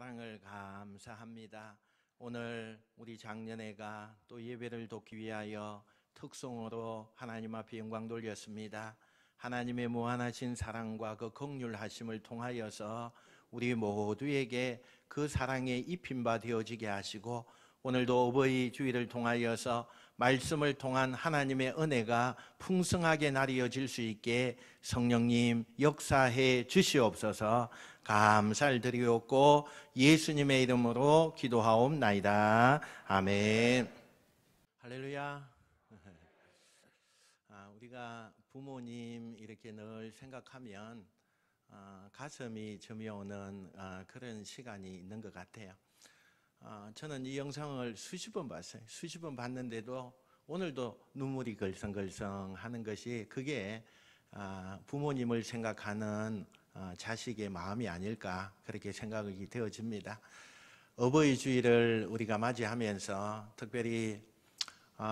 사랑을 감사합니다. 오늘 우리 장년회가 또 예배를 돕기 위하여 특송으로 하나님 앞에 영광 돌렸습니다. 하나님의 무한하신 사랑과 그 긍휼하심을 통하여서 우리 모두에게 그 사랑에 입힌 바 되어지게 하시고, 오늘도 어버이 주일을 통하여서 말씀을 통한 하나님의 은혜가 풍성하게 나뉘어질 수 있게 성령님 역사해 주시옵소서. 감사를 드리옵고 예수님의 이름으로 기도하옵나이다. 아멘. 할렐루야. 우리가 부모님 이렇게 늘 생각하면 가슴이 저며오는 그런 시간이 있는 것 같아요. 저는 이 영상을 수십 번 봤어요. 수십 번 봤는데도 오늘도 눈물이 걸성걸성 하는 것이, 그게 부모님을 생각하는 자식의 마음이 아닐까, 그렇게 생각이 되어집니다. 어버이 주일을 우리가 맞이하면서 특별히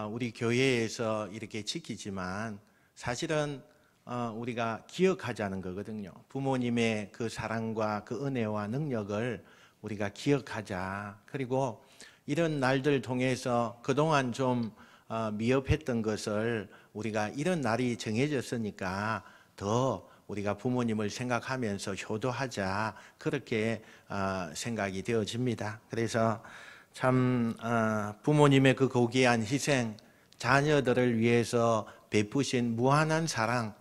우리 교회에서 이렇게 지키지만 사실은 우리가 기억하자는 거거든요. 부모님의 그 사랑과 그 은혜와 능력을 우리가 기억하자. 그리고 이런 날들 통해서 그동안 좀 미흡했던 것을 우리가 이런 날이 정해졌으니까 더 우리가 부모님을 생각하면서 효도하자, 그렇게 생각이 되어집니다. 그래서 참 부모님의 그 고귀한 희생, 자녀들을 위해서 베푸신 무한한 사랑,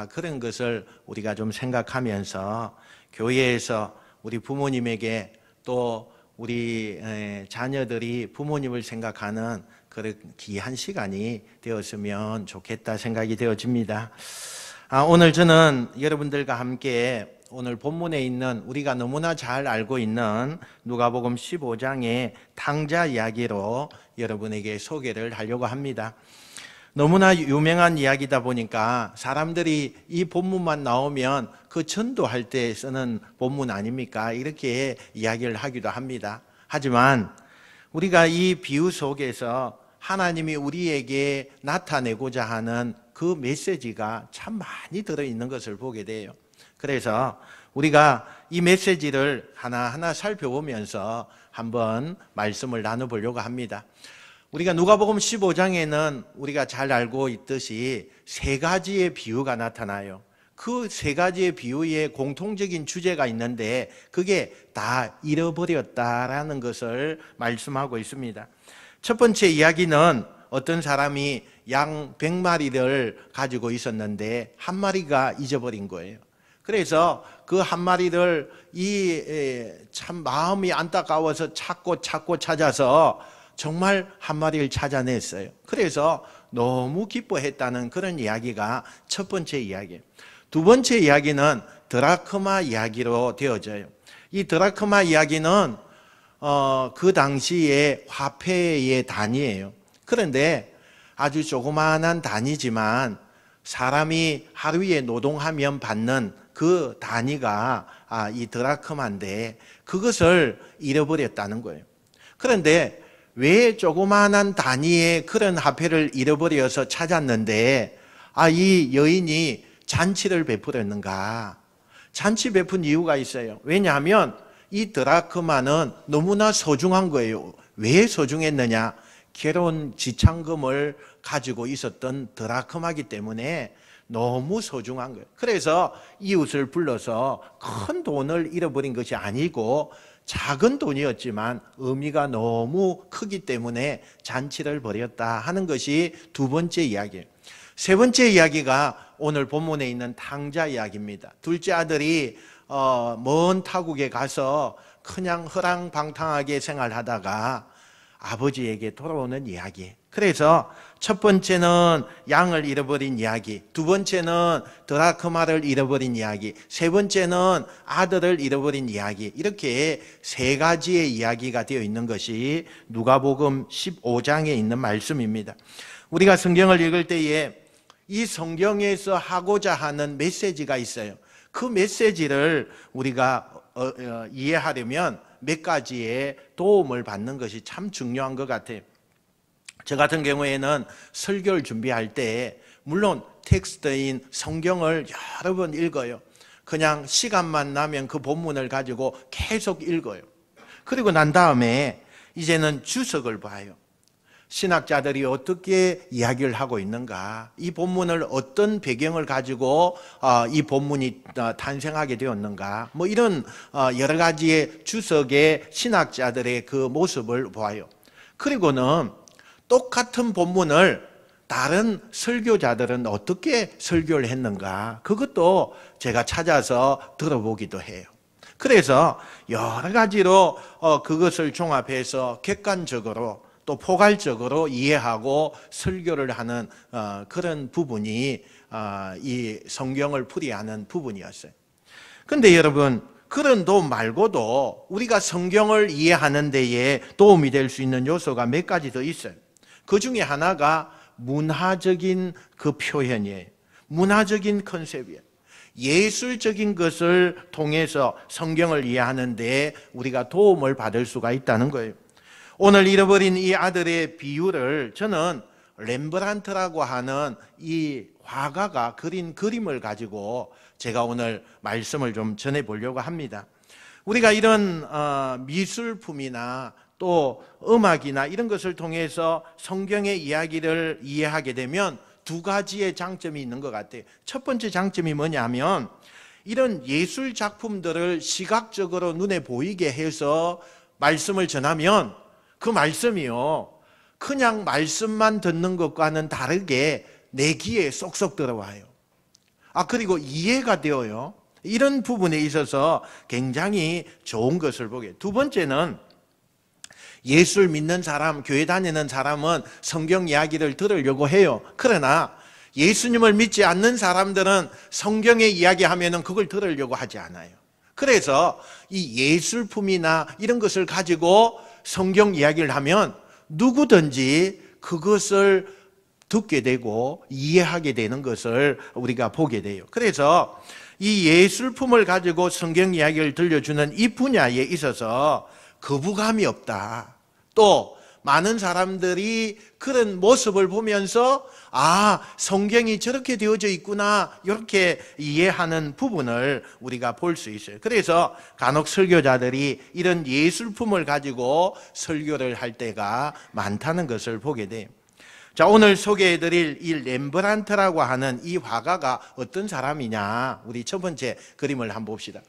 그런 것을 우리가 좀 생각하면서 교회에서 우리 부모님에게 또 우리 자녀들이 부모님을 생각하는 그런 귀한 시간이 되었으면 좋겠다 생각이 되어집니다. 오늘 저는 여러분들과 함께 오늘 본문에 있는 우리가 너무나 잘 알고 있는 누가복음 15장의 탕자 이야기로 여러분에게 소개를 하려고 합니다. 너무나 유명한 이야기다 보니까 사람들이 이 본문만 나오면 그 전도할 때 쓰는 본문 아닙니까? 이렇게 이야기를 하기도 합니다. 하지만 우리가 이 비유 속에서 하나님이 우리에게 나타내고자 하는 그 메시지가 참 많이 들어있는 것을 보게 돼요. 그래서 우리가 이 메시지를 하나하나 살펴보면서 한번 말씀을 나눠보려고 합니다. 우리가 누가복음 15장에는 우리가 잘 알고 있듯이 세 가지의 비유가 나타나요. 그 세 가지의 비유의 공통적인 주제가 있는데 그게 다 잃어버렸다라는 것을 말씀하고 있습니다. 첫 번째 이야기는 어떤 사람이 양 100마리를 가지고 있었는데 한 마리가 잊어버린 거예요. 그래서 그 한 마리를 참 마음이 안타까워서 찾고 찾아서 정말 한 마리를 찾아냈어요. 그래서 너무 기뻐했다는 그런 이야기가 첫 번째 이야기예요. 두 번째 이야기는 드라크마 이야기로 되어져요. 이 드라크마 이야기는 그 당시에 화폐의 단위예요. 그런데 아주 조그마한 단위지만 사람이 하루에 노동하면 받는 그 단위가 이 드라크마인데 그것을 잃어버렸다는 거예요. 그런데 왜 조그마한 단위의 그런 화폐를 잃어버려서 찾았는데 이 여인이 잔치를 베풀었는가? 잔치 베푼 이유가 있어요. 왜냐하면 이 드라크마는 너무나 소중한 거예요. 왜 소중했느냐? 결혼 지참금을 가지고 있었던 드라크마이기 때문에 너무 소중한 거예요. 그래서 이웃을 불러서 큰 돈을 잃어버린 것이 아니고 작은 돈이었지만 의미가 너무 크기 때문에 잔치를 벌였다 하는 것이 두 번째 이야기예요. 세 번째 이야기가 오늘 본문에 있는 탕자 이야기입니다. 둘째 아들이 먼 타국에 가서 그냥 허랑방탕하게 생활하다가 아버지에게 돌아오는 이야기. 그래서 첫 번째는 양을 잃어버린 이야기, 두 번째는 드라크마를 잃어버린 이야기, 세 번째는 아들을 잃어버린 이야기, 이렇게 세 가지의 이야기가 되어 있는 것이 누가복음 15장에 있는 말씀입니다. 우리가 성경을 읽을 때에 이 성경에서 하고자 하는 메시지가 있어요. 그 메시지를 우리가 이해하려면 몇 가지의 도움을 받는 것이 참 중요한 것 같아요. 저 같은 경우에는 설교를 준비할 때 물론 텍스트인 성경을 여러 번 읽어요. 그냥 시간만 나면 그 본문을 가지고 계속 읽어요. 그리고 난 다음에 이제는 주석을 봐요. 신학자들이 어떻게 이야기를 하고 있는가, 이 본문을 어떤 배경을 가지고 이 본문이 탄생하게 되었는가, 뭐 이런 여러 가지의 주석의 신학자들의 그 모습을 보아요. 그리고는 똑같은 본문을 다른 설교자들은 어떻게 설교를 했는가, 그것도 제가 찾아서 들어보기도 해요. 그래서 여러 가지로 그것을 종합해서 객관적으로 또 포괄적으로 이해하고 설교를 하는 그런 부분이 이 성경을 풀이하는 부분이었어요. 그런데 여러분, 그런 도움 말고도 우리가 성경을 이해하는 데에 도움이 될 수 있는 요소가 몇 가지 더 있어요. 그 중에 하나가 문화적인 그 표현이에요. 문화적인 컨셉이에요. 예술적인 것을 통해서 성경을 이해하는 데 우리가 도움을 받을 수가 있다는 거예요. 오늘 잃어버린 이 아들의 비유를 저는 렘브란트라고 하는 이 화가가 그린 그림을 가지고 제가 오늘 말씀을 좀 전해보려고 합니다. 우리가 이런 미술품이나 또 음악이나 이런 것을 통해서 성경의 이야기를 이해하게 되면 두 가지의 장점이 있는 것 같아요. 첫 번째 장점이 뭐냐면, 이런 예술 작품들을 시각적으로 눈에 보이게 해서 말씀을 전하면 그 말씀이요, 그냥 말씀만 듣는 것과는 다르게 내 귀에 쏙쏙 들어와요. 그리고 이해가 되어요. 이런 부분에 있어서 굉장히 좋은 것을 보게 해요. 두 번째는, 예술 믿는 사람, 교회 다니는 사람은 성경 이야기를 들으려고 해요. 그러나 예수님을 믿지 않는 사람들은 성경의 이야기하면은 그걸 들으려고 하지 않아요. 그래서 이 예술품이나 이런 것을 가지고 성경 이야기를 하면 누구든지 그것을 듣게 되고 이해하게 되는 것을 우리가 보게 돼요. 그래서 이 예술품을 가지고 성경 이야기를 들려주는 이 분야에 있어서 거부감이 없다. 또 많은 사람들이 그런 모습을 보면서 성경이 저렇게 되어져 있구나, 이렇게 이해하는 부분을 우리가 볼 수 있어요. 그래서 간혹 설교자들이 이런 예술품을 가지고 설교를 할 때가 많다는 것을 보게 돼요. 자, 오늘 소개해드릴 이 렘브란트라고 하는 이 화가가 어떤 사람이냐, 우리 첫 번째 그림을 한번 봅시다.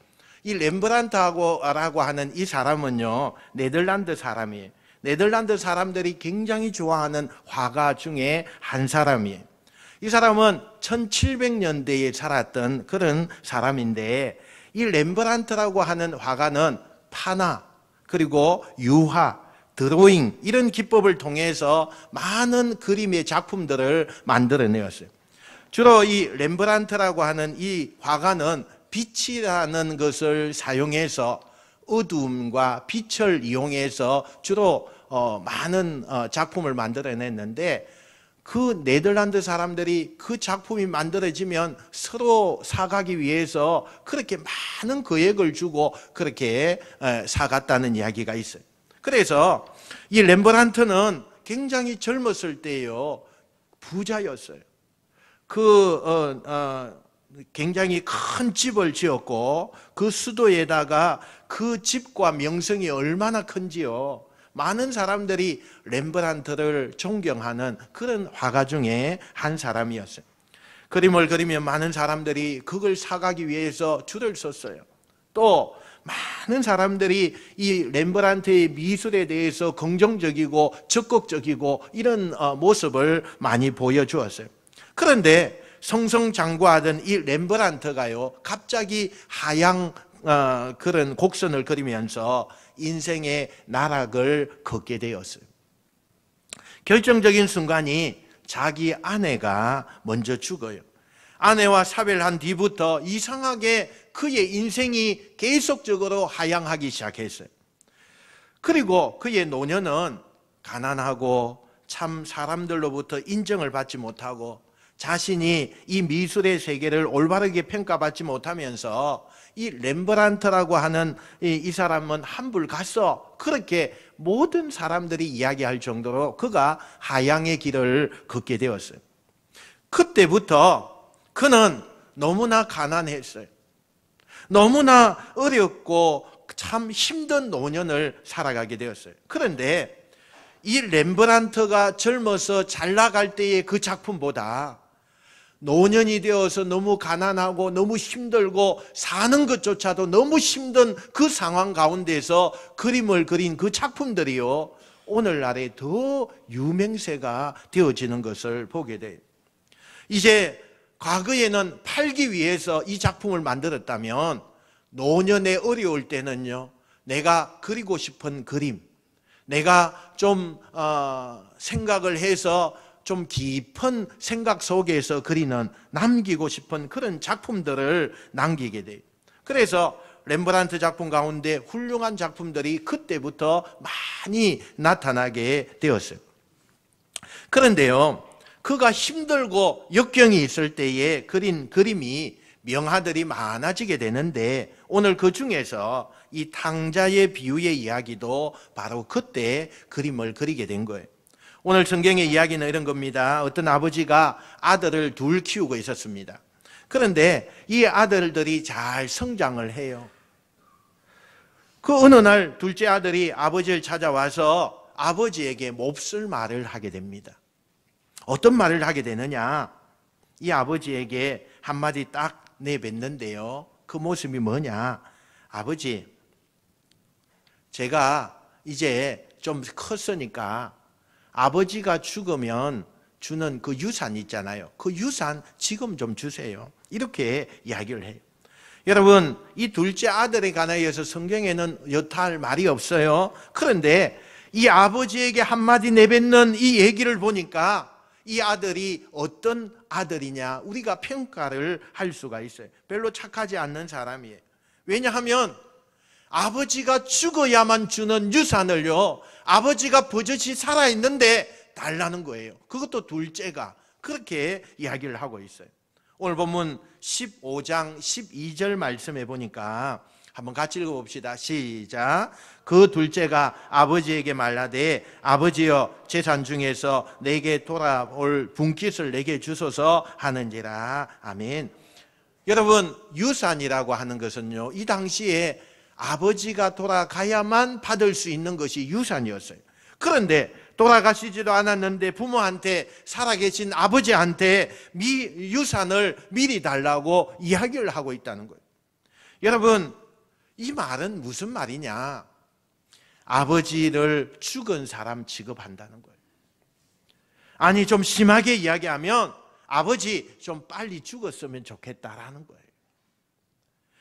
이 렘브란트라고 하는 이 사람은요, 네덜란드 사람이에요. 네덜란드 사람들이 굉장히 좋아하는 화가 중에 한 사람이에요. 이 사람은 1700년대에 살았던 그런 사람인데, 이 렘브란트라고 하는 화가는 파나, 그리고 유화, 드로잉, 이런 기법을 통해서 많은 그림의 작품들을 만들어내었어요. 주로 이 렘브란트라고 하는 이 화가는 빛이라는 것을 사용해서 어두움과 빛을 이용해서 주로 많은 작품을 만들어냈는데, 그 네덜란드 사람들이 그 작품이 만들어지면 서로 사가기 위해서 그렇게 많은 거액을 주고 그렇게 사갔다는 이야기가 있어요. 그래서 이 렘브란트는 굉장히 젊었을 때요, 부자였어요. 굉장히 큰 집을 지었고, 그 수도에다가 그 집과 명성이 얼마나 큰지요, 많은 사람들이 렘브란트를 존경하는 그런 화가 중에 한 사람이었어요. 그림을 그리면 많은 사람들이 그걸 사가기 위해서 줄을 섰어요. 또 많은 사람들이 이 렘브란트의 미술에 대해서 긍정적이고 적극적이고 이런 모습을 많이 보여주었어요. 그런데 성성장구하던 이 렘브란트가요, 갑자기 하향 그런 곡선을 그리면서 인생의 나락을 걷게 되었어요. 결정적인 순간이 자기 아내가 먼저 죽어요. 아내와 사별한 뒤부터 이상하게 그의 인생이 계속적으로 하향하기 시작했어요. 그리고 그의 노년은 가난하고 참 사람들로부터 인정을 받지 못하고 자신이 이 미술의 세계를 올바르게 평가받지 못하면서 이 렘브란트라고 하는 이 사람은 한불 갔어, 그렇게 모든 사람들이 이야기할 정도로 그가 하향의 길을 걷게 되었어요. 그때부터 그는 너무나 가난했어요. 너무나 어렵고 참 힘든 노년을 살아가게 되었어요. 그런데 이 렘브란트가 젊어서 잘 나갈 때의 그 작품보다 노년이 되어서 너무 가난하고 너무 힘들고 사는 것조차도 너무 힘든 그 상황 가운데서 그림을 그린 그 작품들이요, 오늘날에 더 유명세가 되어지는 것을 보게 돼요. 이제 과거에는 팔기 위해서 이 작품을 만들었다면 노년에 어려울 때는요, 내가 그리고 싶은 그림, 내가 좀 생각을 해서 좀 깊은 생각 속에서 그리는, 남기고 싶은 그런 작품들을 남기게 돼요. 그래서 렘브란트 작품 가운데 훌륭한 작품들이 그때부터 많이 나타나게 되었어요. 그런데요, 그가 힘들고 역경이 있을 때에 그린 그림이 명화들이 많아지게 되는데, 오늘 그 중에서 이 탕자의 비유의 이야기도 바로 그때 그림을 그리게 된 거예요. 오늘 성경의 이야기는 이런 겁니다. 어떤 아버지가 아들을 둘 키우고 있었습니다. 그런데 이 아들들이 잘 성장을 해요. 그 어느 날 둘째 아들이 아버지를 찾아와서 아버지에게 몹쓸 말을 하게 됩니다. 어떤 말을 하게 되느냐? 이 아버지에게 한마디 딱 내뱉는데요, 그 모습이 뭐냐? 아버지, 제가 이제 좀 컸으니까 아버지가 죽으면 주는 그 유산 있잖아요, 그 유산 지금 좀 주세요. 이렇게 이야기를 해요. 여러분, 이 둘째 아들에 관하여서 성경에는 여타할 말이 없어요. 그런데 이 아버지에게 한마디 내뱉는 이 얘기를 보니까 이 아들이 어떤 아들이냐, 우리가 평가를 할 수가 있어요. 별로 착하지 않는 사람이에요. 왜냐하면 아버지가 죽어야만 주는 유산을요, 아버지가 버젓이 살아있는데 달라는 거예요. 그것도 둘째가 그렇게 이야기를 하고 있어요. 오늘 본문 15장 12절 말씀해 보니까 한번 같이 읽어봅시다. 시작. 그 둘째가 아버지에게 말하되 아버지여, 재산 중에서 내게 돌아올 분깃을 내게 주소서 하는지라. 아멘. 여러분, 유산이라고 하는 것은요, 이 당시에 아버지가 돌아가야만 받을 수 있는 것이 유산이었어요. 그런데 돌아가시지도 않았는데 부모한테, 살아계신 아버지한테 유산을 미리 달라고 이야기를 하고 있다는 거예요. 여러분, 이 말은 무슨 말이냐? 아버지를 죽은 사람 취급한다는 거예요. 아니, 좀 심하게 이야기하면 아버지 좀 빨리 죽었으면 좋겠다라는 거예요.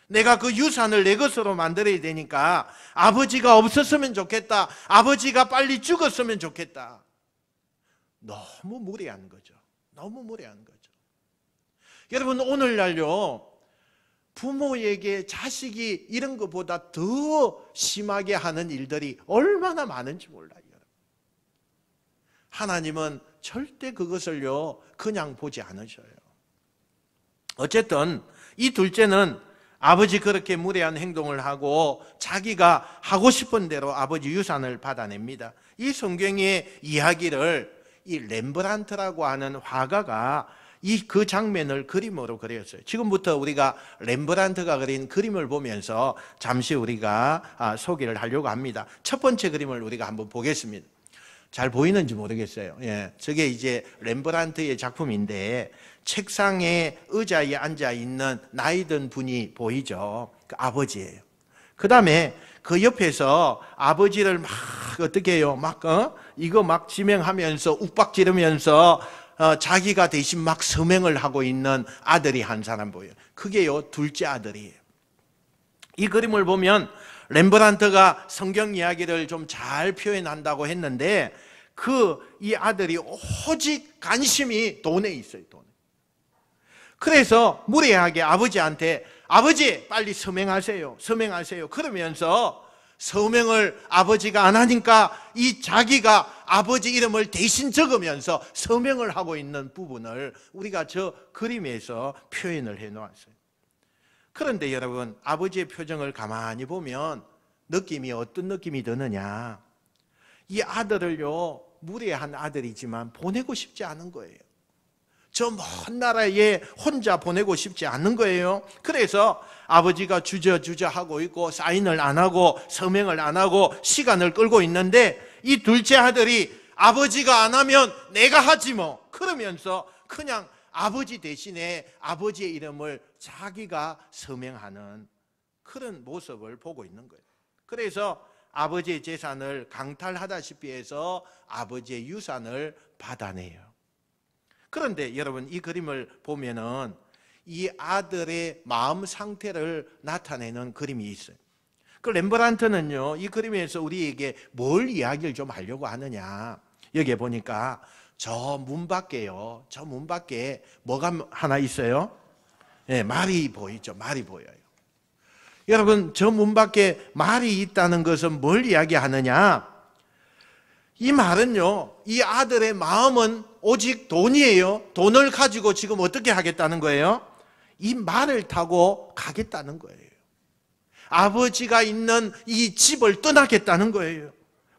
내가 그 유산을 내 것으로 만들어야 되니까 아버지가 없었으면 좋겠다, 아버지가 빨리 죽었으면 좋겠다. 너무 무례한 거죠. 너무 무례한 거죠. 여러분, 오늘날요, 부모에게 자식이 이런 것보다 더 심하게 하는 일들이 얼마나 많은지 몰라요. 하나님은 절대 그것을요 그냥 보지 않으셔요. 어쨌든 이 둘째는 아버지 그렇게 무례한 행동을 하고 자기가 하고 싶은 대로 아버지 유산을 받아냅니다. 이 성경의 이야기를 이 렘브란트라고 하는 화가가 그 장면을 그림으로 그렸어요. 지금부터 우리가 렘브란트가 그린 그림을 보면서 잠시 우리가 소개를 하려고 합니다. 첫 번째 그림을 우리가 한번 보겠습니다. 잘 보이는지 모르겠어요. 예, 저게 이제 렘브란트의 작품인데 책상에 의자에 앉아 있는 나이 든 분이 보이죠. 그 아버지예요. 그 다음에 그 옆에서 아버지를 막 어떻게 해요? 이거 막 지명하면서 욱박지르면서 자기가 대신 막 서명을 하고 있는 아들이 한 사람 보여요. 그게요 둘째 아들이에요. 이 그림을 보면 렘브란트가 성경 이야기를 좀 잘 표현한다고 했는데 이 아들이 오직 관심이 돈에 있어요. 돈에. 그래서 무례하게 아버지한테 아버지 빨리 서명하세요. 서명하세요. 그러면서 서명을 아버지가 안 하니까 자기가 아버지 이름을 대신 적으면서 서명을 하고 있는 부분을 우리가 저 그림에서 표현을 해 놓았어요. 그런데 여러분, 아버지의 표정을 가만히 보면 느낌이 어떤 느낌이 드느냐? 이 아들을요 무례한 아들이지만 보내고 싶지 않은 거예요. 저 먼 나라에 혼자 보내고 싶지 않는 거예요. 그래서 아버지가 주저주저 하고 있고 사인을 안 하고 서명을 안 하고 시간을 끌고 있는데 이 둘째 아들이 아버지가 안 하면 내가 하지 뭐 그러면서 그냥 아버지 대신에 아버지의 이름을 자기가 서명하는 그런 모습을 보고 있는 거예요. 그래서 아버지의 재산을 강탈하다시피 해서 아버지의 유산을 받아내요. 그런데 여러분 이 그림을 보면은 이 아들의 마음 상태를 나타내는 그림이 있어요. 그 렘브란트는요 이 그림에서 우리에게 뭘 이야기를 좀 하려고 하느냐, 여기에 보니까 저 문 밖에요, 저 문 밖에 뭐가 하나 있어요? 네, 말이 보이죠. 말이 보여요. 여러분 저 문 밖에 말이 있다는 것은 뭘 이야기하느냐? 이 말은요 이 아들의 마음은 오직 돈이에요. 돈을 가지고 지금 어떻게 하겠다는 거예요? 이 말을 타고 가겠다는 거예요. 아버지가 있는 이 집을 떠나겠다는 거예요.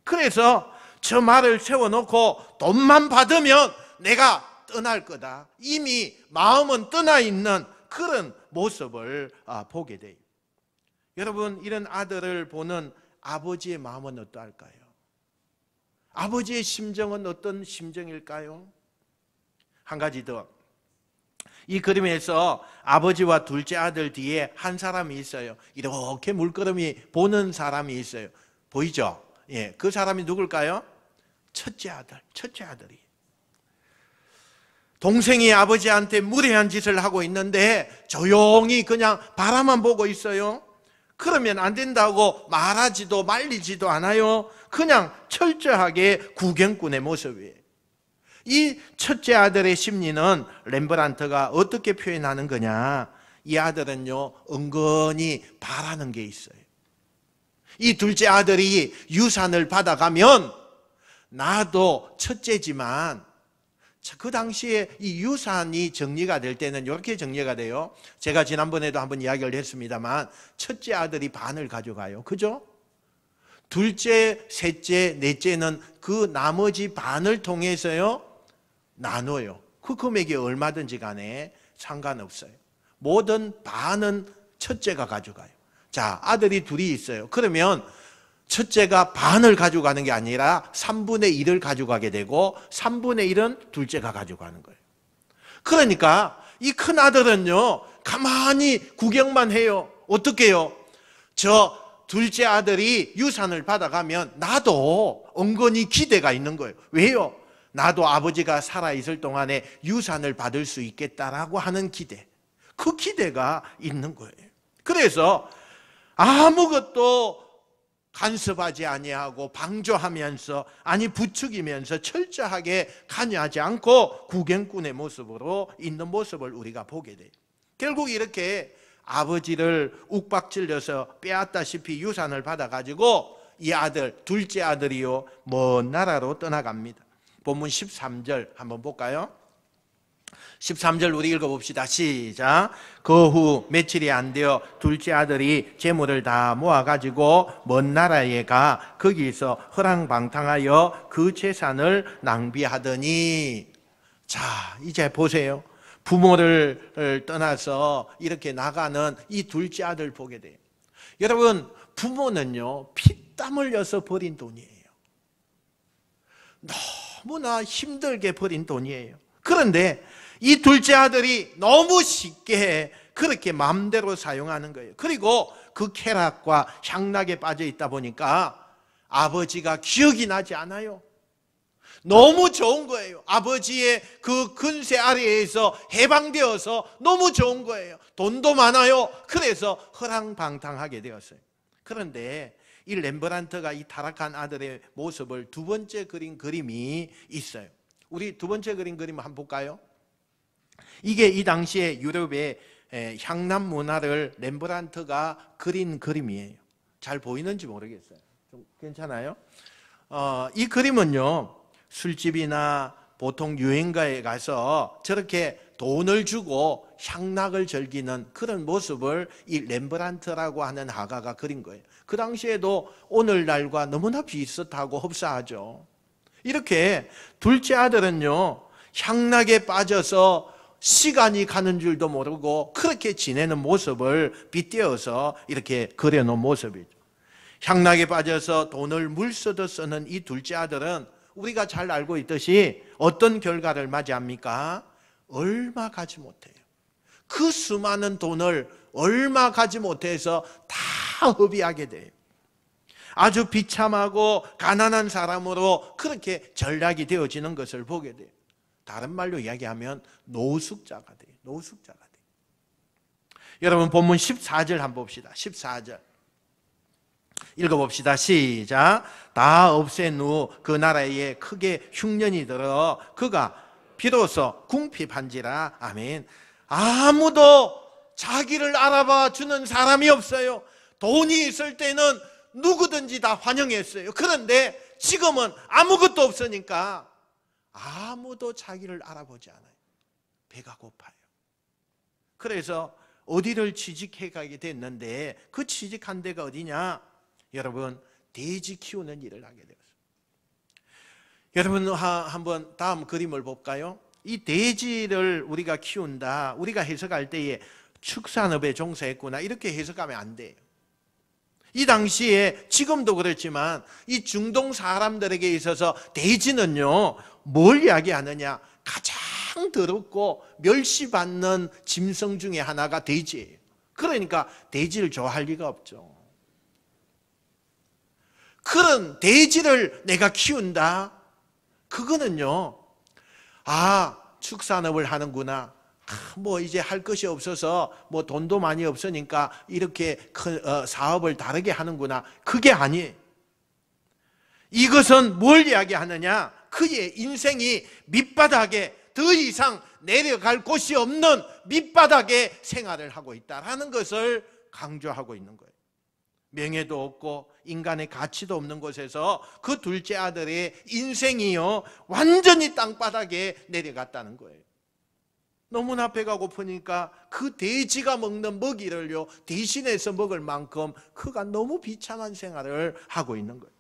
그래서 저 말을 세워놓고 돈만 받으면 내가 떠날 거다. 이미 마음은 떠나 있는 그런 모습을 보게 돼요. 여러분 이런 아들을 보는 아버지의 마음은 어떠할까요? 아버지의 심정은 어떤 심정일까요? 한 가지 더. 이 그림에서 아버지와 둘째 아들 뒤에 한 사람이 있어요. 이렇게 물끄러미 보는 사람이 있어요. 보이죠? 예, 그 사람이 누굴까요? 첫째 아들, 첫째 아들이. 동생이 아버지한테 무례한 짓을 하고 있는데 조용히 그냥 바라만 보고 있어요. 그러면 안 된다고 말하지도 말리지도 않아요. 그냥 철저하게 구경꾼의 모습이에요. 이 첫째 아들의 심리는 렘브란트가 어떻게 표현하는 거냐? 이 아들은요 은근히 바라는 게 있어요. 이 둘째 아들이 유산을 받아가면 나도 첫째지만 그 당시에 이 유산이 정리가 될 때는 이렇게 정리가 돼요. 제가 지난번에도 한번 이야기를 했습니다만 첫째 아들이 반을 가져가요. 그죠? 둘째, 셋째, 넷째는 그 나머지 반을 통해서요 나눠요. 그 금액이 얼마든지 간에 상관없어요. 모든 반은 첫째가 가져가요. 자, 아들이 둘이 있어요. 그러면 첫째가 반을 가져가는 게 아니라 3분의 1을 가져가게 되고 3분의 1은 둘째가 가져가는 거예요. 그러니까 이 큰 아들은요 가만히 구경만 해요. 어떻게 해요? 저 둘째 아들이 유산을 받아가면 나도 은근히 기대가 있는 거예요. 왜요? 나도 아버지가 살아있을 동안에 유산을 받을 수 있겠다라고 하는 기대, 그 기대가 있는 거예요. 그래서 아무것도 간섭하지 아니하고 방조하면서 아니 부추기면서 철저하게 관여하지 않고 구경꾼의 모습으로 있는 모습을 우리가 보게 돼요. 결국 이렇게 아버지를 욱박질려서 빼앗다시피 유산을 받아가지고 이 아들, 둘째 아들이요 먼 나라로 떠나갑니다. 본문 13절 한번 볼까요? 13절 우리 읽어봅시다. 시작. 그 후 며칠이 안 되어 둘째 아들이 재물을 다 모아가지고 먼 나라에 가 거기서 허랑방탕하여 그 재산을 낭비하더니, 자 이제 보세요. 부모를 떠나서 이렇게 나가는 이 둘째 아들 보게 돼요. 여러분 부모는요 피땀 흘려서 버린 돈이에요. 너무나 힘들게 버린 돈이에요. 그런데 이 둘째 아들이 너무 쉽게 그렇게 마음대로 사용하는 거예요. 그리고 그 쾌락과 향락에 빠져 있다 보니까 아버지가 기억이 나지 않아요. 너무 좋은 거예요. 아버지의 그 근세 아래에서 해방되어서 너무 좋은 거예요. 돈도 많아요. 그래서 허랑방탕하게 되었어요. 그런데 이 렘브란트가 이 타락한 아들의 모습을 두 번째 그린 그림이 있어요. 우리 두 번째 그린 그림 한번 볼까요? 이게 이 당시에 유럽의 향락 문화를 렘브란트가 그린 그림이에요. 잘 보이는지 모르겠어요. 좀 괜찮아요? 이 그림은요 술집이나 보통 여행가에 가서 저렇게 돈을 주고 향락을 즐기는 그런 모습을 이 렘브란트라고 하는 화가가 그린 거예요. 그 당시에도 오늘날과 너무나 비슷하고 흡사하죠. 이렇게 둘째 아들은요 향락에 빠져서 시간이 가는 줄도 모르고 그렇게 지내는 모습을 빗대어서 이렇게 그려놓은 모습이죠. 향락에 빠져서 돈을 물쓰듯 쓰는 이 둘째 아들은 우리가 잘 알고 있듯이 어떤 결과를 맞이합니까? 얼마 가지 못해요. 그 수많은 돈을 얼마 가지 못해서 다 허비하게 돼요. 아주 비참하고 가난한 사람으로 그렇게 전락이 되어지는 것을 보게 돼요. 다른 말로 이야기하면 노숙자가 돼요. 노숙자가 돼요. 여러분 본문 14절 한번 봅시다. 14절 읽어봅시다. 시작. 다 없앤 후 그 나라에 크게 흉년이 들어 그가 비로소 궁핍한지라. 아멘. 아무도 자기를 알아봐 주는 사람이 없어요. 돈이 있을 때는 누구든지 다 환영했어요. 그런데 지금은 아무것도 없으니까 아무도 자기를 알아보지 않아요. 배가 고파요. 그래서 어디를 취직해 가게 됐는데 그 취직한 데가 어디냐? 여러분, 돼지 키우는 일을 하게 되었어요. 여러분 한번 다음 그림을 볼까요? 이 돼지를 우리가 키운다, 우리가 해석할 때에 축산업에 종사했구나 이렇게 해석하면 안 돼요. 이 당시에 지금도 그렇지만 이 중동 사람들에게 있어서 돼지는요 뭘 이야기하느냐, 가장 더럽고 멸시받는 짐승 중에 하나가 돼지예요. 그러니까 돼지를 좋아할 리가 없죠. 그런 돼지를 내가 키운다, 그거는요 축산업을 하는구나, 뭐 이제 할 것이 없어서 뭐 돈도 많이 없으니까 이렇게 큰 사업을 다르게 하는구나, 그게 아니에요. 이것은 뭘 이야기하느냐, 그의 인생이 밑바닥에 더 이상 내려갈 곳이 없는 밑바닥에 생활을 하고 있다라는 것을 강조하고 있는 거예요. 명예도 없고 인간의 가치도 없는 곳에서 그 둘째 아들의 인생이요 완전히 땅바닥에 내려갔다는 거예요. 너무나 배가 고프니까 그 돼지가 먹는 먹이를요 대신해서 먹을 만큼 그가 너무 비참한 생활을 하고 있는 거예요.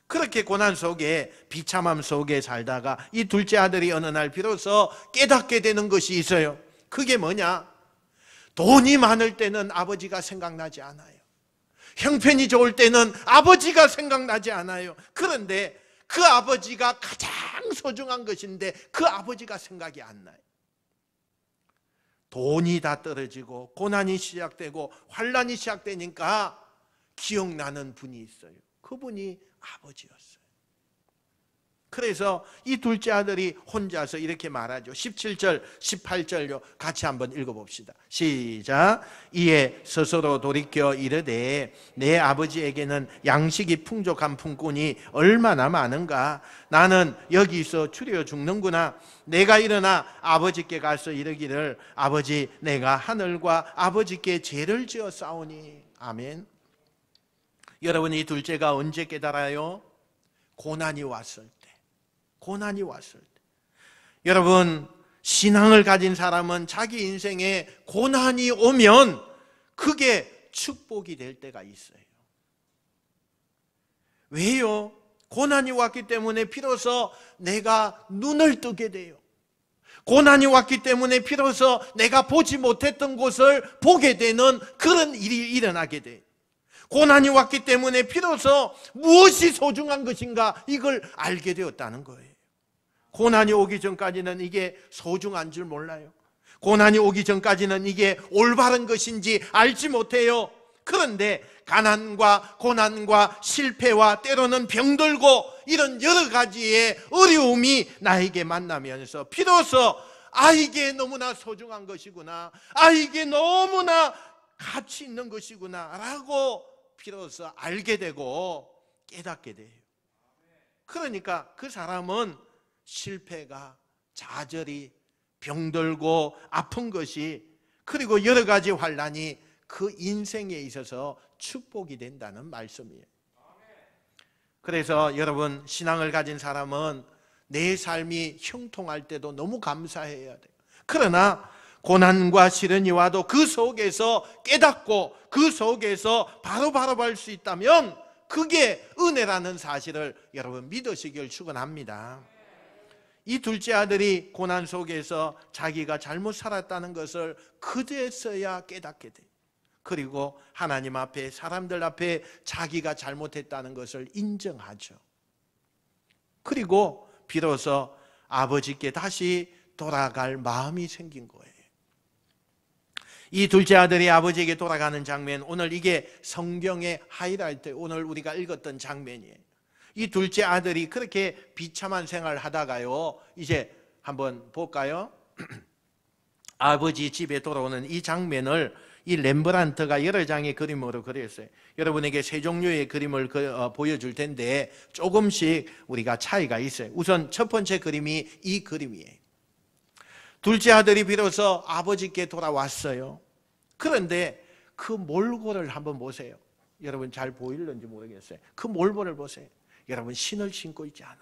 그렇게 고난 속에, 비참함 속에 살다가 이 둘째 아들이 어느 날 비로소 깨닫게 되는 것이 있어요. 그게 뭐냐? 돈이 많을 때는 아버지가 생각나지 않아요. 형편이 좋을 때는 아버지가 생각나지 않아요. 그런데 그 아버지가 가장 소중한 것인데 그 아버지가 생각이 안 나요. 돈이 다 떨어지고 고난이 시작되고 환난이 시작되니까 기억나는 분이 있어요. 그분이 아버지였어요. 그래서 이 둘째 아들이 혼자서 이렇게 말하죠. 17절, 18절요. 같이 한번 읽어봅시다. 시작. 이에 스스로 돌이켜 이르되 내 아버지에게는 양식이 풍족한 품꾼이 얼마나 많은가. 나는 여기서 추려 죽는구나. 내가 일어나 아버지께 가서 이르기를 아버지, 내가 하늘과 아버지께 죄를 지어 싸우니. 아멘. 여러분, 이 둘째가 언제 깨달아요? 고난이 왔을 때. 고난이 왔을 때. 여러분, 신앙을 가진 사람은 자기 인생에 고난이 오면 그게 축복이 될 때가 있어요. 왜요? 고난이 왔기 때문에 비로소 내가 눈을 뜨게 돼요. 고난이 왔기 때문에 비로소 내가 보지 못했던 곳을 보게 되는 그런 일이 일어나게 돼요. 고난이 왔기 때문에 비로소 무엇이 소중한 것인가 이걸 알게 되었다는 거예요. 고난이 오기 전까지는 이게 소중한 줄 몰라요. 고난이 오기 전까지는 이게 올바른 것인지 알지 못해요. 그런데 가난과 고난과 실패와 때로는 병들고 이런 여러 가지의 어려움이 나에게 만나면서 비로소 이게 너무나 소중한 것이구나, 이게 너무나 가치 있는 것이구나 라고 비로소 알게 되고 깨닫게 돼요. 그러니까 그 사람은 실패가, 좌절이, 병들고 아픈 것이, 그리고 여러 가지 환난이 그 인생에 있어서 축복이 된다는 말씀이에요. 그래서 여러분, 신앙을 가진 사람은 내 삶이 형통할 때도 너무 감사해야 돼요. 그러나 고난과 시련이 와도 그 속에서 깨닫고 그 속에서 바로 할 수 있다면 그게 은혜라는 사실을 여러분 믿으시길 축원합니다. 이 둘째 아들이 고난 속에서 자기가 잘못 살았다는 것을 그제서야 깨닫게 돼. 그리고 하나님 앞에, 사람들 앞에 자기가 잘못했다는 것을 인정하죠. 그리고 비로소 아버지께 다시 돌아갈 마음이 생긴 거예요. 이 둘째 아들이 아버지에게 돌아가는 장면, 오늘 이게 성경의 하이라이트, 오늘 우리가 읽었던 장면이에요. 이 둘째 아들이 그렇게 비참한 생활을 하다가요, 이제 한번 볼까요? 아버지 집에 돌아오는 이 장면을 이 렘브란트가 여러 장의 그림으로 그렸어요. 여러분에게 세 종류의 그림을 보여줄 텐데 조금씩 우리가 차이가 있어요. 우선 첫 번째 그림이 이 그림이에요. 둘째 아들이 비로소 아버지께 돌아왔어요. 그런데 그 몰골을 한번 보세요. 여러분 잘 보이는지 모르겠어요. 그 몰골을 보세요. 여러분 신을 신고 있지 않아요.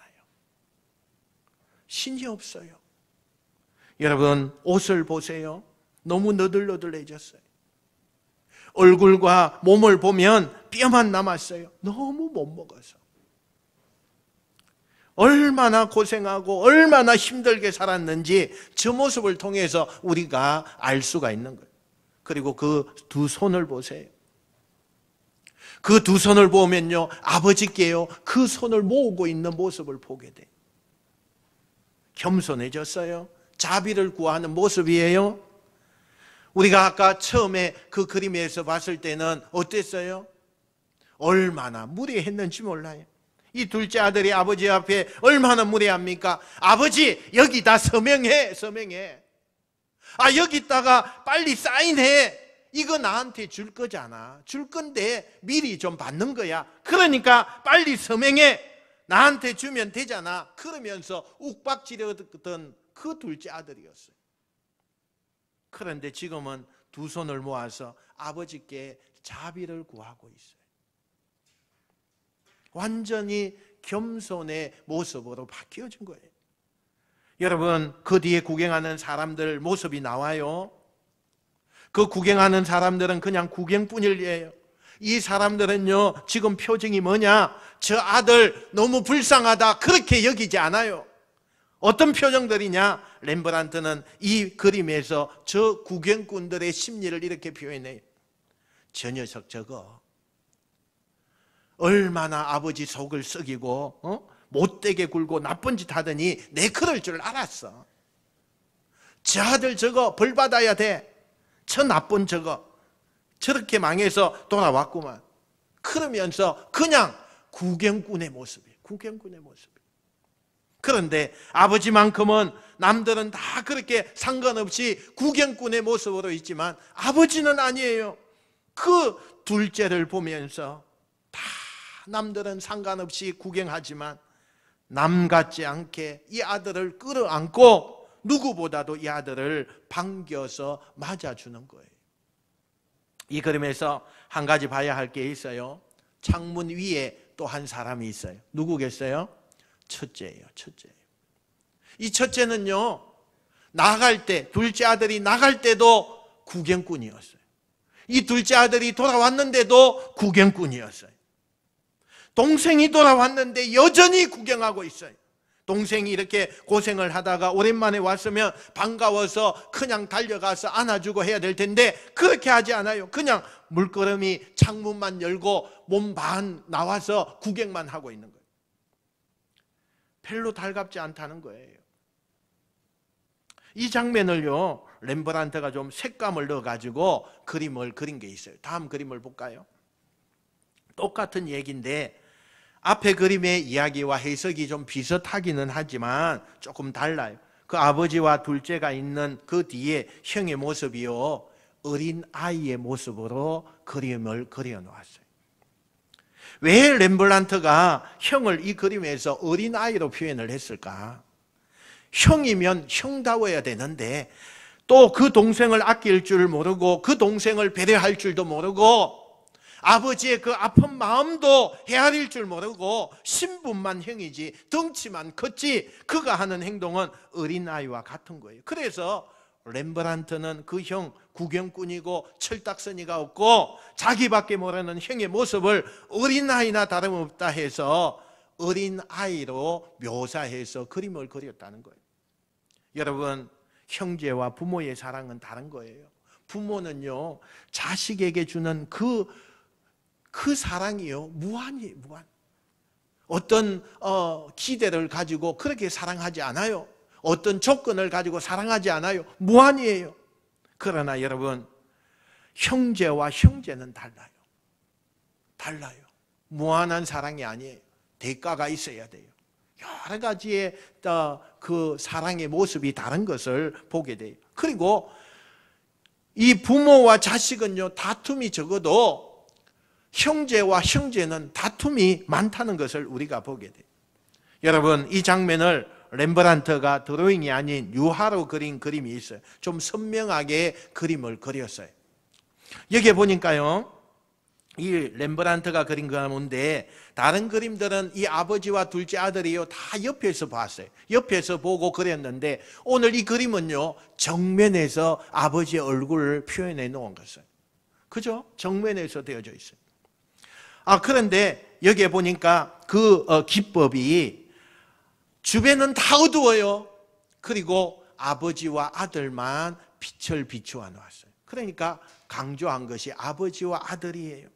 신이 없어요. 여러분 옷을 보세요. 너무 너들너들해졌어요. 얼굴과 몸을 보면 뼈만 남았어요. 너무 못 먹어서. 얼마나 고생하고 얼마나 힘들게 살았는지 저 모습을 통해서 우리가 알 수가 있는 거예요. 그리고 그 두 손을 보세요. 그 두 손을 보면요, 아버지께요 그 손을 모으고 있는 모습을 보게 돼요. 겸손해졌어요. 자비를 구하는 모습이에요. 우리가 아까 처음에 그 그림에서 봤을 때는 어땠어요? 얼마나 무례했는지 몰라요. 이 둘째 아들이 아버지 앞에 얼마나 무례합니까? 아버지 여기다 서명해. 여기다가 빨리 사인해. 이거 나한테 줄 거잖아. 줄 건데 미리 좀 받는 거야. 그러니까 빨리 서명해. 나한테 주면 되잖아. 그러면서 욱박지르던 그 둘째 아들이었어요. 그런데 지금은 두 손을 모아서 아버지께 자비를 구하고 있어요. 완전히 겸손의 모습으로 바뀌어진 거예요. 여러분 그 뒤에 구경하는 사람들 모습이 나와요. 그 구경하는 사람들은 그냥 구경뿐이에요. 이 사람들은요 지금 표정이 뭐냐? 저 아들 너무 불쌍하다 그렇게 여기지 않아요. 어떤 표정들이냐? 렘브란트는 이 그림에서 저 구경꾼들의 심리를 이렇게 표현해요. 저 녀석 저거 얼마나 아버지 속을 썩이고 못되게 굴고 나쁜 짓 하더니 내 그럴 줄 알았어. 저 아들 저거 벌 받아야 돼. 저 나쁜 저거 저렇게 망해서 돌아왔구만. 그러면서 그냥 구경꾼의 모습이에요. 구경꾼의 모습. 그런데 아버지만큼은 남들은 다 그렇게 상관없이 구경꾼의 모습으로 있지만 아버지는 아니에요. 그 둘째를 보면서 다 남들은 상관없이 구경하지만 남 같지 않게 이 아들을 끌어안고 누구보다도 이 아들을 반겨서 맞아주는 거예요. 이 그림에서 한 가지 봐야 할 게 있어요. 창문 위에 또 한 사람이 있어요. 누구겠어요? 첫째예요. 이 첫째는요 나갈 때, 둘째 아들이 나갈 때도 구경꾼이었어요. 이 둘째 아들이 돌아왔는데도 구경꾼이었어요. 동생이 돌아왔는데 여전히 구경하고 있어요. 동생이 이렇게 고생을 하다가 오랜만에 왔으면 반가워서 그냥 달려가서 안아주고 해야 될 텐데 그렇게 하지 않아요. 그냥 물끄러미 창문만 열고 몸 반 나와서 구경만 하고 있는 거예요. 별로 달갑지 않다는 거예요. 이 장면을요 렘브란트가 좀 색감을 넣어가지고 그림을 그린 게 있어요. 다음 그림을 볼까요? 똑같은 얘기인데 앞에 그림의 이야기와 해석이 좀 비슷하기는 하지만 조금 달라요. 그 아버지와 둘째가 있는 그 뒤에 형의 모습이요 어린 아이의 모습으로 그림을 그려놓았어요. 왜 렘브란트가 형을 이 그림에서 어린 아이로 표현을 했을까? 형이면 형다워야 되는데 또 그 동생을 아낄 줄 모르고 그 동생을 배려할 줄도 모르고 아버지의 그 아픈 마음도 헤아릴 줄 모르고 신분만 형이지 덩치만 컸지 그가 하는 행동은 어린아이와 같은 거예요. 그래서 렘브란트는 그 형 구경꾼이고 철딱서니가 없고 자기밖에 모르는 형의 모습을 어린아이나 다름없다 해서 어린 아이로 묘사해서 그림을 그렸다는 거예요. 여러분, 형제와 부모의 사랑은 다른 거예요. 부모는요, 자식에게 주는 그 사랑이요, 무한이에요, 무한. 어떤 기대를 가지고 그렇게 사랑하지 않아요. 어떤 조건을 가지고 사랑하지 않아요. 무한이에요. 그러나 여러분, 형제와 형제는 달라요. 달라요. 무한한 사랑이 아니에요. 대가가 있어야 돼요. 여러 가지의 그 사랑의 모습이 다른 것을 보게 돼요. 그리고 이 부모와 자식은요, 다툼이 적어도 형제와 형제는 다툼이 많다는 것을 우리가 보게 돼요. 여러분, 이 장면을 렘브란트가 드로잉이 아닌 유화로 그린 그림이 있어요. 좀 선명하게 그림을 그렸어요. 여기에 보니까요, 이 렘브란트가 그린 가운데 다른 그림들은 이 아버지와 둘째 아들이요, 다 옆에서 봤어요. 옆에서 보고 그렸는데 오늘 이 그림은요, 정면에서 아버지의 얼굴을 표현해 놓은 것이에요. 그죠? 정면에서 되어져 있어요. 그런데 여기에 보니까 그 기법이 주변은 다 어두워요. 그리고 아버지와 아들만 빛을 비추어 놓았어요. 그러니까 강조한 것이 아버지와 아들이에요.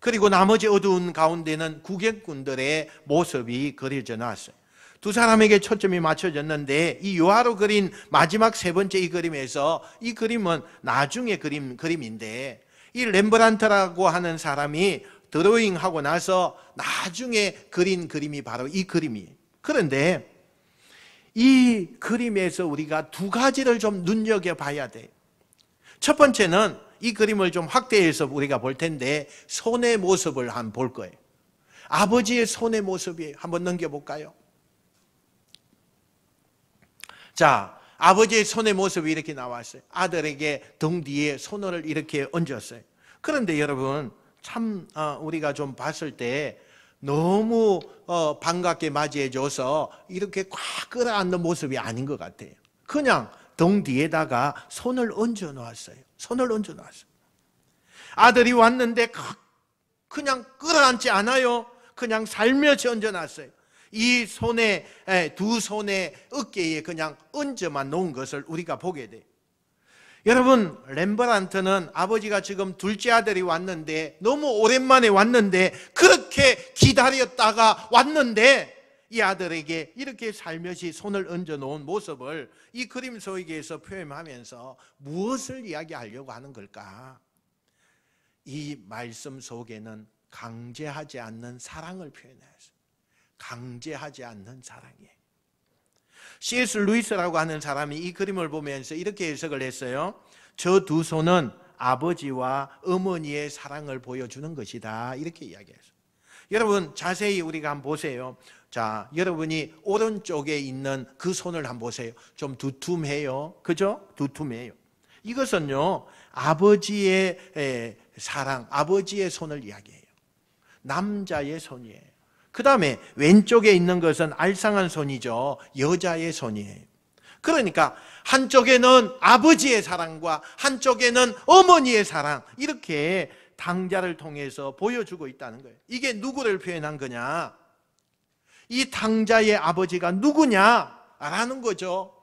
그리고 나머지 어두운 가운데는 구경꾼들의 모습이 그려져 나왔어요. 두 사람에게 초점이 맞춰졌는데 이 유화로 그린 마지막 세 번째 이 그림에서, 이 그림은 나중에 그림인데 이 렘브란트라고 하는 사람이 드로잉하고 나서 나중에 그린 그림이 바로 이 그림이에요. 그런데 이 그림에서 우리가 두 가지를 좀 눈여겨봐야 돼요. 첫 번째는 이 그림을 좀 확대해서 우리가 볼 텐데 손의 모습을 한번 볼 거예요. 아버지의 손의 모습이에요. 한번 넘겨볼까요? 자, 아버지의 손의 모습이 이렇게 나왔어요. 아들에게 등 뒤에 손을 이렇게 얹었어요. 그런데 여러분, 참 우리가 좀 봤을 때 너무 반갑게 맞이해줘서 이렇게 꽉 끌어안는 모습이 아닌 것 같아요. 그냥 등 뒤에다가 손을 얹어 놓았어요. 손을 얹어 놓았어요. 아들이 왔는데 그냥 끌어안지 않아요. 그냥 살며시 얹어 놨어요. 이 손에, 두 손의 어깨에 그냥 얹어만 놓은 것을 우리가 보게 돼요. 여러분, 렘브란트는 아버지가 지금 둘째 아들이 왔는데, 너무 오랜만에 왔는데, 그렇게 기다렸다가 왔는데 이 아들에게 이렇게 살며시 손을 얹어 놓은 모습을 이 그림 속에서 표현하면서 무엇을 이야기하려고 하는 걸까? 이 말씀 속에는 강제하지 않는 사랑을 표현했어요. 강제하지 않는 사랑이에요. C.S. 루이스라고 하는 사람이 이 그림을 보면서 이렇게 해석을 했어요. 저 두 손은 아버지와 어머니의 사랑을 보여주는 것이다, 이렇게 이야기했어요. 여러분, 자세히 우리가 한번 보세요. 자, 여러분이 오른쪽에 있는 그 손을 한번 보세요. 좀 두툼해요. 그죠? 두툼해요. 이것은요, 아버지의 사랑, 아버지의 손을 이야기해요. 남자의 손이에요. 그 다음에 왼쪽에 있는 것은 알쌍한 손이죠. 여자의 손이에요. 그러니까 한쪽에는 아버지의 사랑과 한쪽에는 어머니의 사랑, 이렇게 탕자를 통해서 보여주고 있다는 거예요. 이게 누구를 표현한 거냐? 이 탕자의 아버지가 누구냐라는 거죠.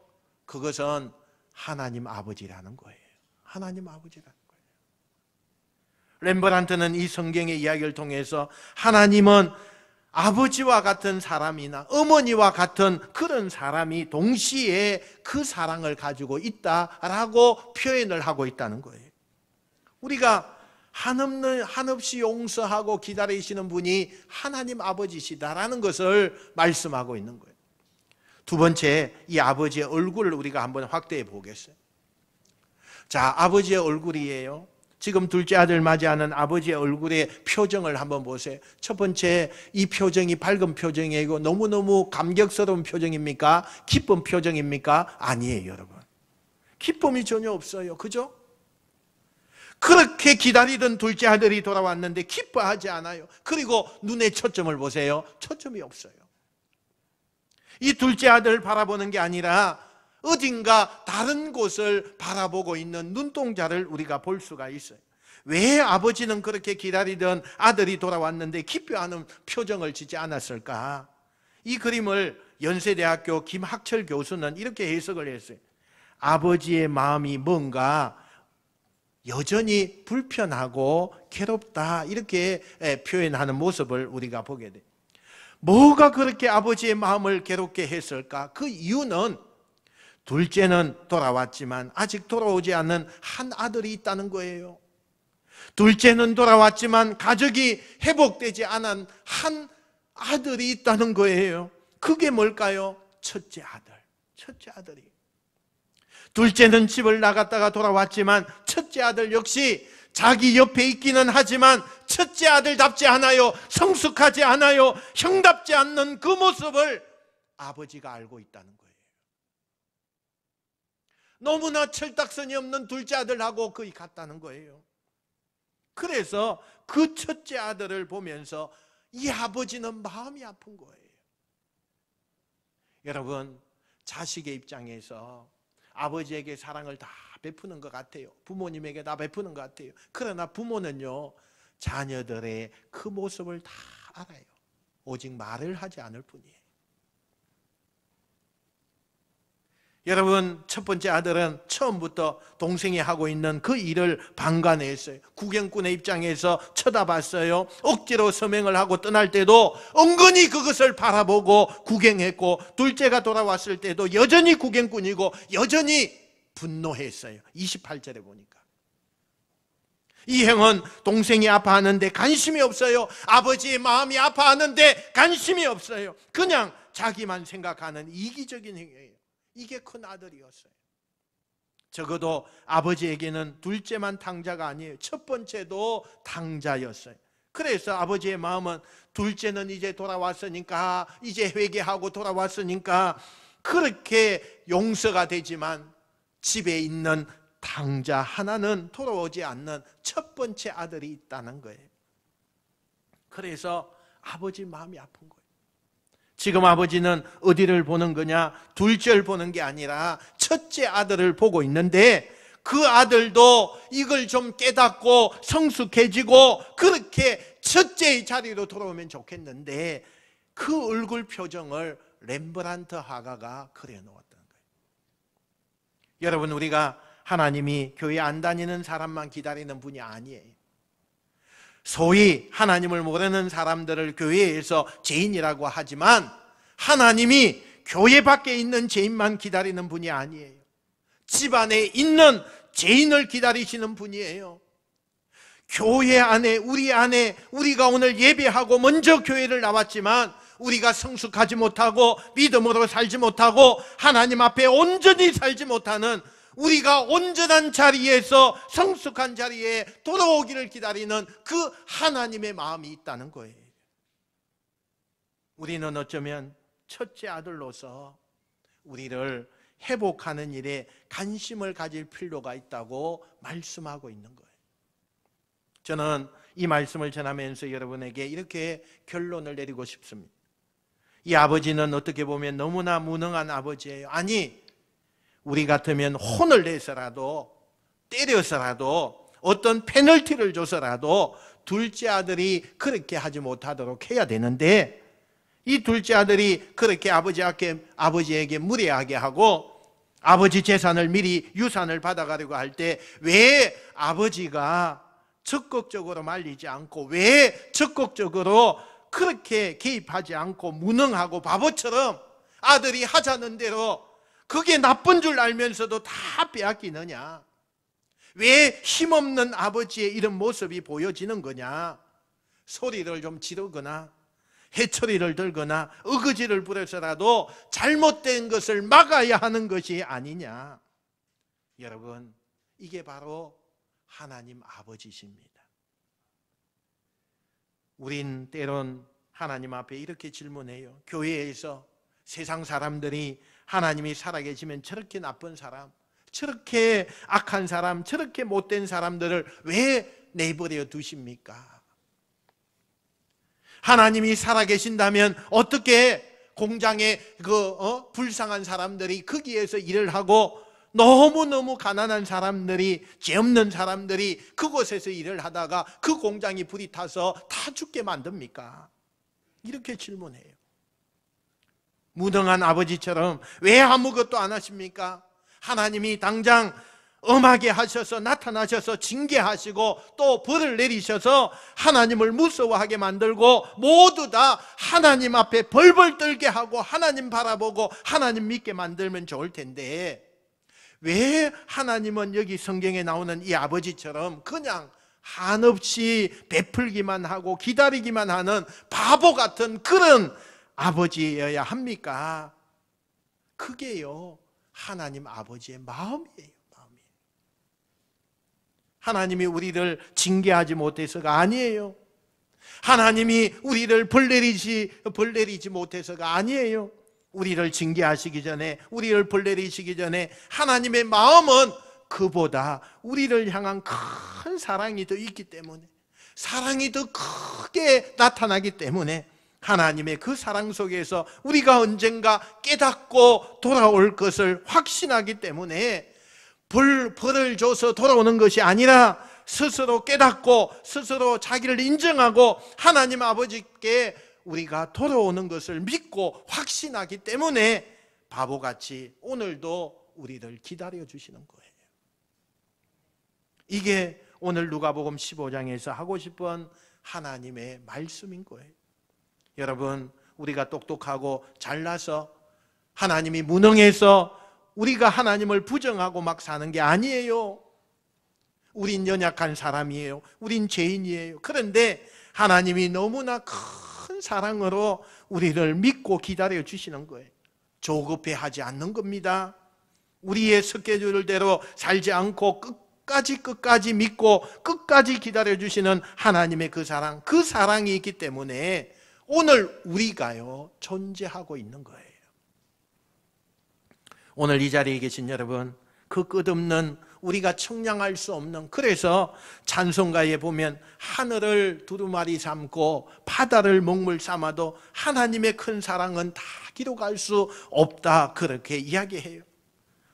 그것은 하나님 아버지라는 거예요. 하나님 아버지라는 거예요. 렘브란트는 이 성경의 이야기를 통해서 하나님은 아버지와 같은 사람이나 어머니와 같은 그런 사람이 동시에 그 사랑을 가지고 있다라고 표현을 하고 있다는 거예요. 우리가 한없이 용서하고 기다리시는 분이 하나님 아버지시다라는 것을 말씀하고 있는 거예요. 두 번째, 이 아버지의 얼굴을 우리가 한번 확대해 보겠어요. 자, 아버지의 얼굴이에요. 지금 둘째 아들 맞이하는 아버지의 얼굴의 표정을 한번 보세요. 첫 번째, 이 표정이 밝은 표정이고 너무너무 감격스러운 표정입니까? 기쁜 표정입니까? 아니에요, 여러분. 기쁨이 전혀 없어요. 그죠? 그렇게 기다리던 둘째 아들이 돌아왔는데 기뻐하지 않아요. 그리고 눈에 초점을 보세요. 초점이 없어요. 이 둘째 아들을 바라보는 게 아니라 어딘가 다른 곳을 바라보고 있는 눈동자를 우리가 볼 수가 있어요. 왜 아버지는 그렇게 기다리던 아들이 돌아왔는데 기뻐하는 표정을 짓지 않았을까? 이 그림을 연세대학교 김학철 교수는 이렇게 해석을 했어요. 아버지의 마음이 뭔가 여전히 불편하고 괴롭다, 이렇게 표현하는 모습을 우리가 보게 돼요. 뭐가 그렇게 아버지의 마음을 괴롭게 했을까? 그 이유는 둘째는 돌아왔지만 아직 돌아오지 않은 한 아들이 있다는 거예요. 둘째는 돌아왔지만 가족이 회복되지 않은 한 아들이 있다는 거예요. 그게 뭘까요? 첫째 아들. 첫째 아들이. 둘째는 집을 나갔다가 돌아왔지만 첫째 아들 역시 자기 옆에 있기는 하지만 첫째 아들답지 않아요. 성숙하지 않아요. 형답지 않는 그 모습을 아버지가 알고 있다는 거예요. 너무나 철딱선이 없는 둘째 아들하고 거의 같다는 거예요. 그래서 그 첫째 아들을 보면서 이 아버지는 마음이 아픈 거예요. 여러분, 자식의 입장에서 아버지에게 사랑을 다 베푸는 것 같아요. 부모님에게 다 베푸는 것 같아요. 그러나 부모는요, 자녀들의 그 모습을 다 알아요. 오직 말을 하지 않을 뿐이에요. 여러분, 첫 번째 아들은 처음부터 동생이 하고 있는 그 일을 방관했어요. 구경꾼의 입장에서 쳐다봤어요. 억지로 서명을 하고 떠날 때도 은근히 그것을 바라보고 구경했고, 둘째가 돌아왔을 때도 여전히 구경꾼이고 여전히 분노했어요. 28절에 보니까 이 형은 동생이 아파하는데 관심이 없어요. 아버지의 마음이 아파하는데 관심이 없어요. 그냥 자기만 생각하는 이기적인 행위예요. 이게 큰 아들이었어요. 적어도 아버지에게는 둘째만 탕자가 아니에요. 첫 번째도 탕자였어요. 그래서 아버지의 마음은 둘째는 이제 돌아왔으니까, 이제 회개하고 돌아왔으니까 그렇게 용서가 되지만 집에 있는 탕자 하나는 돌아오지 않는 첫 번째 아들이 있다는 거예요. 그래서 아버지 마음이 아픈 거예요. 지금 아버지는 어디를 보는 거냐? 둘째를 보는 게 아니라 첫째 아들을 보고 있는데, 그 아들도 이걸 좀 깨닫고 성숙해지고 그렇게 첫째의 자리로 돌아오면 좋겠는데, 그 얼굴 표정을 렘브란트 화가가 그려놓았다는 거예요. 여러분, 우리가 하나님이 교회 안 다니는 사람만 기다리는 분이 아니에요. 소위 하나님을 모르는 사람들을 교회에서 죄인이라고 하지만 하나님이 교회 밖에 있는 죄인만 기다리는 분이 아니에요. 집안에 있는 죄인을 기다리시는 분이에요. 교회 안에, 우리 안에, 우리가 오늘 예배하고 먼저 교회를 나왔지만 우리가 성숙하지 못하고 믿음으로 살지 못하고 하나님 앞에 온전히 살지 못하는, 우리가 온전한 자리에서 성숙한 자리에 돌아오기를 기다리는 그 하나님의 마음이 있다는 거예요. 우리는 어쩌면 첫째 아들로서 우리를 회복하는 일에 관심을 가질 필요가 있다고 말씀하고 있는 거예요. 저는 이 말씀을 전하면서 여러분에게 이렇게 결론을 내리고 싶습니다. 이 아버지는 어떻게 보면 너무나 무능한 아버지예요. 아니, 우리 같으면 혼을 내서라도, 때려서라도, 어떤 페널티를 줘서라도 둘째 아들이 그렇게 하지 못하도록 해야 되는데, 이 둘째 아들이 그렇게 아버지에게 무례하게 하고 아버지 재산을 미리 유산을 받아가려고 할 때 왜 아버지가 적극적으로 말리지 않고, 왜 적극적으로 그렇게 개입하지 않고 무능하고 바보처럼 아들이 하자는 대로 그게 나쁜 줄 알면서도 다 빼앗기느냐? 왜 힘없는 아버지의 이런 모습이 보여지는 거냐? 소리를 좀 지르거나 해초리를 들거나 어거지를 부려서라도 잘못된 것을 막아야 하는 것이 아니냐? 여러분, 이게 바로 하나님 아버지십니다. 우린 때론 하나님 앞에 이렇게 질문해요. 교회에서 세상 사람들이 하나님이 살아계시면 저렇게 나쁜 사람, 저렇게 악한 사람, 저렇게 못된 사람들을 왜 내버려 두십니까? 하나님이 살아계신다면 어떻게 공장에 불쌍한 사람들이 거기에서 일을 하고 너무너무 가난한 사람들이, 죄 없는 사람들이 그곳에서 일을 하다가 그 공장이 불이 타서 다 죽게 만듭니까? 이렇게 질문해요. 무능한 아버지처럼 왜 아무것도 안 하십니까? 하나님이 당장 엄하게 하셔서 나타나셔서 징계하시고 또 벌을 내리셔서 하나님을 무서워하게 만들고 모두 다 하나님 앞에 벌벌 떨게 하고 하나님 바라보고 하나님 믿게 만들면 좋을 텐데, 왜 하나님은 여기 성경에 나오는 이 아버지처럼 그냥 한없이 베풀기만 하고 기다리기만 하는 바보 같은 그런 아버지여야 합니까? 그게요, 하나님 아버지의 마음이에요. 하나님이 우리를 징계하지 못해서가 아니에요. 하나님이 우리를 벌 내리지 못해서가 아니에요. 우리를 징계하시기 전에, 우리를 벌 내리시기 전에 하나님의 마음은 그보다 우리를 향한 큰 사랑이 더 있기 때문에, 사랑이 더 크게 나타나기 때문에 하나님의 그 사랑 속에서 우리가 언젠가 깨닫고 돌아올 것을 확신하기 때문에 벌을 줘서 돌아오는 것이 아니라 스스로 깨닫고 스스로 자기를 인정하고 하나님 아버지께 우리가 돌아오는 것을 믿고 확신하기 때문에 바보같이 오늘도 우리를 기다려 주시는 거예요. 이게 오늘 누가복음 15장에서 하고 싶은 하나님의 말씀인 거예요. 여러분, 우리가 똑똑하고 잘나서, 하나님이 무능해서 우리가 하나님을 부정하고 막 사는 게 아니에요. 우린 연약한 사람이에요. 우린 죄인이에요. 그런데 하나님이 너무나 큰 사랑으로 우리를 믿고 기다려 주시는 거예요. 조급해하지 않는 겁니다. 우리의 스케줄대로 살지 않고 끝까지 믿고 끝까지 기다려 주시는 하나님의 그 사랑이 있기 때문에 오늘 우리가요 존재하고 있는 거예요. 오늘 이 자리에 계신 여러분, 그 끝없는, 우리가 청량할 수 없는, 그래서 찬송가에 보면 하늘을 두루마리 삼고 바다를 먹물 삼아도 하나님의 큰 사랑은 다 기록할 수 없다, 그렇게 이야기해요.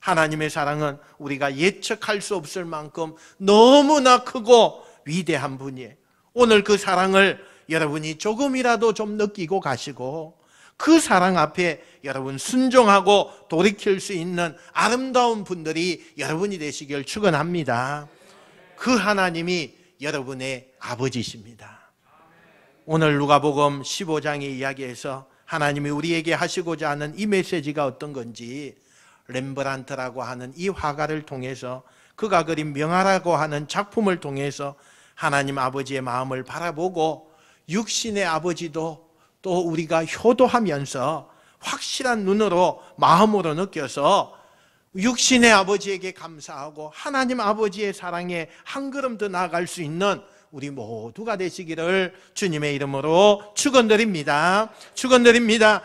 하나님의 사랑은 우리가 예측할 수 없을 만큼 너무나 크고 위대한 분이에요. 오늘 그 사랑을 여러분이 조금이라도 좀 느끼고 가시고 그 사랑 앞에 여러분 순종하고 돌이킬 수 있는 아름다운 분들이 여러분이 되시길 축원합니다. 그 하나님이 여러분의 아버지십니다. 오늘 누가복음 15장의 이야기에서 하나님이 우리에게 하시고자 하는 이 메시지가 어떤 건지, 렘브란트라고 하는 이 화가를 통해서, 그가 그린 명화라고 하는 작품을 통해서 하나님 아버지의 마음을 바라보고 육신의 아버지도 또 우리가 효도하면서 확실한 눈으로, 마음으로 느껴서 육신의 아버지에게 감사하고 하나님 아버지의 사랑에 한 걸음 더 나아갈 수 있는 우리 모두가 되시기를 주님의 이름으로 축원드립니다. 축원드립니다.